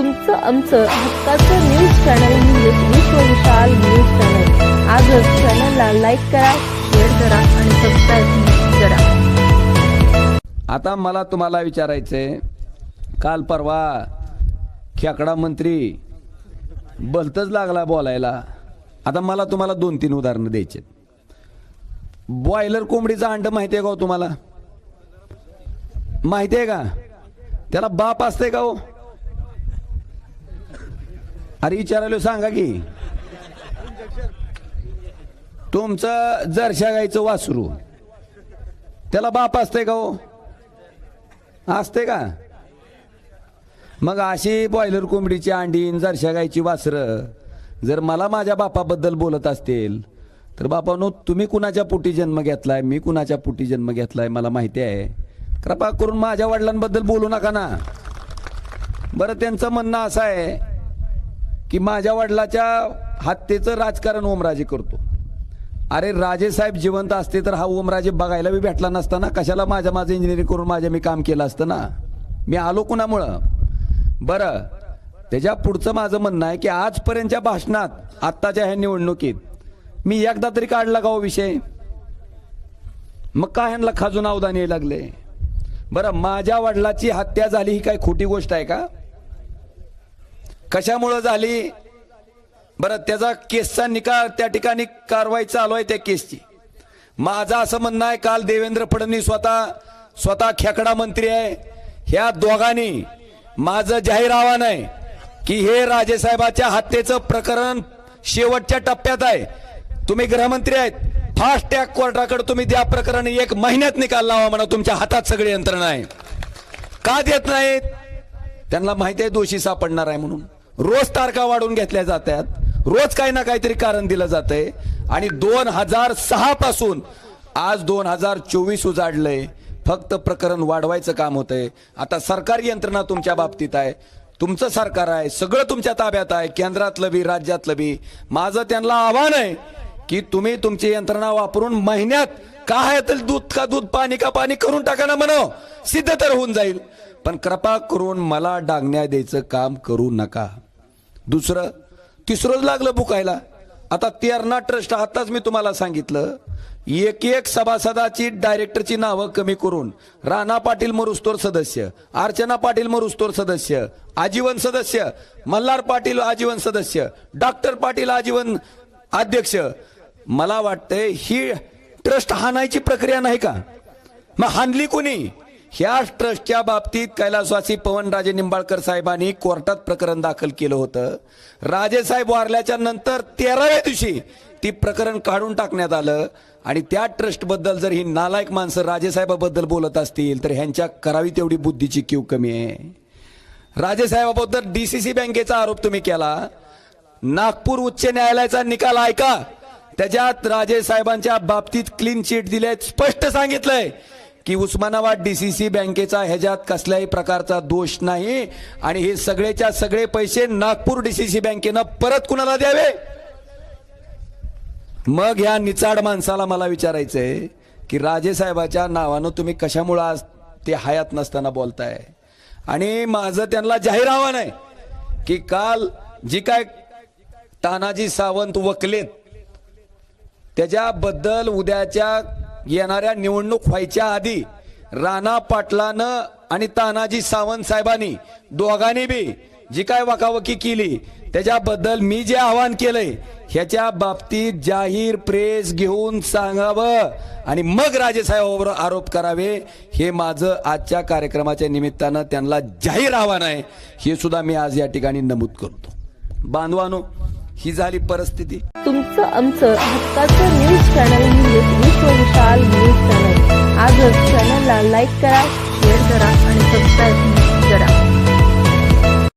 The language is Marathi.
तुमचं आमचं हक्काचं न्यूज चॅनल म्हणजेच विश्व विशाल न्यूज चॅनल। आजच चॅनलला लाईक करा, शेअर करा आणि सबस्क्राईब करा। आता मला तुम्हाला विचारायचंय, काल परवा खेकडा मंत्री भलतच लागला बोलायला। आता मला तुम्हाला 2-3 उदाहरणं द्यायचे। बॉयलर कोंबडीचं अंड माहिती आहे का हो तुम्हाला? माहिती आहे का? त्याला बाप असते का हो? अरे विचारायला सांगा की। तुमचं जर्शा गाईचं वासरू, त्याला बाप असते का हो? असते का? मग अशी बॉयलर कोंबडीची अंडी, जर्शा गाईची वासरं जर मला माझ्या बापाबद्दल बोलत असतील तर बापानो, तुम्ही कुणाच्या पोटी जन्म घेतलाय, मी कुणाच्या पोटी जन्म घेतलाय मला माहिती आहे। कृपा करून माझ्या वडिलांबद्दल बोलू नका ना। बरं, त्यांचं म्हणणं असं आहे की माझ्या वडिलाच्या हत्येचं राजकारण ओमराजे करतो। अरे राजे साहेब जिवंत असते तर हा ओमराजे बघायला बी भेटला नसता ना। कशाला माझं इंजिनिअरिंग करून मी काम केलं असतं ना। मी आलो कुणामुळं? बरं, त्याच्या पुढचं माझं म्हणणं आहे की आजपर्यंतच्या भाषणात, आत्ताच्या ह्या निवडणुकीत मी एकदा तरी काढला का हो विषय? मग काय ह्यांना खाजून अवधान यायला लागले? बरं, माझ्या वडिलाची हत्या झाली ही काय खोटी गोष्ट आहे का? कशामुळे झाली? बरं, त्याचा केसचा निकाल, त्या ठिकाणी कारवाई चालू आहे त्या केसची। माझं असं म्हणणं आहे, काल देवेंद्र फडणवीस स्वतः खेकडा मंत्री आहे, ह्या दोघांनी माझं जाहीर आव्हान आहे की हे राजेसाहेबाच्या हत्येचं प्रकरण शेवटच्या टप्प्यात आहे। तुम्ही गृहमंत्री आहेत, फास्ट ट्रॅक कोर्टाकडे तुम्ही त्या प्रकरणी 1 महिन्यात निकाल लावा म्हणा। तुमच्या हातात सगळी यंत्रणा आहे। का देत नाहीत? त्यांना माहिती आहे दोषी सापडणार आहे म्हणून। रोज तारखा वाढवून घेतल्या जातात, रोज काही ना काहीतरी कारण दिलं जातंय। आणि 2006 पासून आज 2024 उजाडलंय, फक्त प्रकरण वाढवायचं काम होतंय। आता सरकारी यंत्रणा तुमच्या बाबतीत आहे, तुमचं सरकार आहे, सगळं तुमच्या ताब्यात आहे, केंद्रातलं बी राज्यातलं बी। माझं त्यांना आव्हान आहे की तुम्ही तुमची यंत्रणा वापरून महिन्यात काय तर दूध का दूध, पाणी का पाणी करून टाका ना म्हणावं, सिद्ध तर होऊन जाईल। पण कृपा करून मला डागण्या द्यायचं काम करू नका। दुसरं, तिसरंच लागलं बुकायला। आता तेरणा ट्रस्ट, आताच मी तुम्हाला सांगितलं, एक सभासदाची, डायरेक्टरची नावं कमी करून राणा पाटील मरुस्तोर सदस्य, अर्चना पाटील मरुस्तोर सदस्य, आजीवन सदस्य, मल्हार पाटील आजीवन सदस्य, डॉक्टर पाटील आजीवन अध्यक्ष। मला वाटतंय ही ट्रस्ट हाणायची प्रक्रिया नाही का? मग हाणली कोणी? ह्या ट्रस्टच्या बाबतीत कैलासवासी पवनराजे निंबाळकर साहेबांनी कोर्टात प्रकरण दाखल केलं होतं। राजेसाहेब वारल्याच्या नंतर 13व्या दिवशी ती प्रकरण काढून टाकण्यात आलं। आणि त्या ट्रस्ट बद्दल जर ही नालायक माणसं राजेसाहेबाबद्दल बोलत असतील तर ह्यांच्या करावी तेवढी बुद्धीची कीव कमी आहे। राजेसाहेबाबद्दल डीसीसी बँकेचा आरोप तुम्ही केला, नागपूर उच्च न्यायालयाचा निकाल ऐका, त्याच्यात राजेसाहेबांच्या बाबतीत क्लीन चिट दिले, स्पष्ट सांगितलंय की उस्मानाबाद डीसीसी बँकेचा ह्याच्यात कसल्याही प्रकारचा दोष नाही आणि हे सगळेच्या सगळे पैसे नागपूर डीसीसी बँकेनं परत कुणाला द्यावे। मग ह्या निचाड माणसाला मला विचारायचंय की राजेसाहेबाच्या नावानं तुम्ही कशामुळे आज ते हयात नसताना बोलताय? आणि माझं त्यांना जाहीर आव्हान आहे की काल जी काय तानाजी सावंत वकलेत, त्याच्याबद्दल उद्याच्या येणाऱ्या निवडणूक व्हायच्या आधी राणा पाटलानं आणि तानाजी सावंत साहेबांनी दोघांनी बी जी काय वकावकी केली त्याच्याबद्दल मी जे आवाहन केलंय ह्याच्या बाबतीत जाहीर प्रेस घेऊन सांगावं आणि मग राजेसाहेबांवर आरोप करावे, हे माझं आजच्या कार्यक्रमाच्या निमित्तानं त्यांना जाहीर आव्हान आहे। हे सुद्धा मी आज या ठिकाणी नमूद करतो। बांधवानो, ही झाली परिस्थिती। तुमचं आमचं हक्काचं न्यूज चॅनल म्हणजेच विश्व विशाल न्यूज चॅनल। आजच चॅनलला लाईक करा, शेअर करा आणि सबस्क्राईब करा।